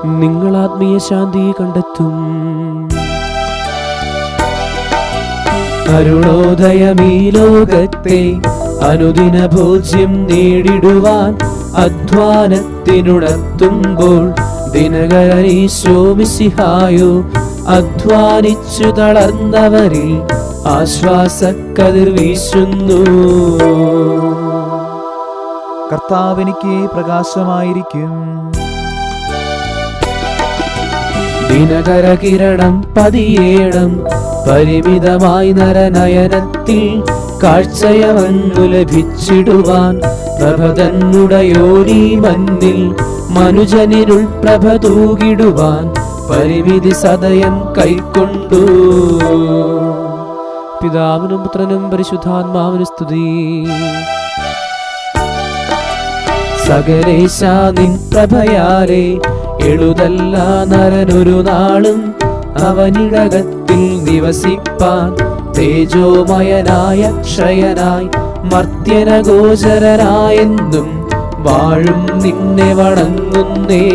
നിങ്ങൾ ആത്മീയ ശാന്തി കണ്ടെത്തും. അരുണോദയമീ ലോകത്തെ അനുദിന ഭോജ്യം നേടിടുവാൻ അധ്വാനത്തിനുണർത്തുമ്പോൾ ദിനകരനീശോ മിശിഹായോ അധ്വാനിച്ചു തളർന്നവരിൽ ആശ്വാസക്കതിർ വീശുന്നു. കർത്താവ് എനിക്ക് പ്രകാശമായിരിക്കും. ദിനകര കിരണം പതിയേണം പരിമിതമായി നരനയനത്തിൽ കാഴ്ചയവന്നു ലഭിച്ചിടുവാൻ പ്രഭതന്നുടയോരീ മന്നിൽ മനുജനിരുൾ പ്രഭ തൂകിടുവാൻ പരിമിതി സദയം കൈക്കൊണ്ടു. പിതാവിനും പുത്രനും പരിശുദ്ധാത്മാവിനും സ്തുതി. സകലേശാ നിൻ പ്രഭയാലെ എഴുതല്ല നരനൊരു നാളും അവനിടകത്തിൽ നിവസിപ്പാൻ തേജോമയനായ ക്ഷയനായി മർത്യന ഗോചരനായെന്നും വാഴും നിന്നെ വണങ്ങുന്നേ.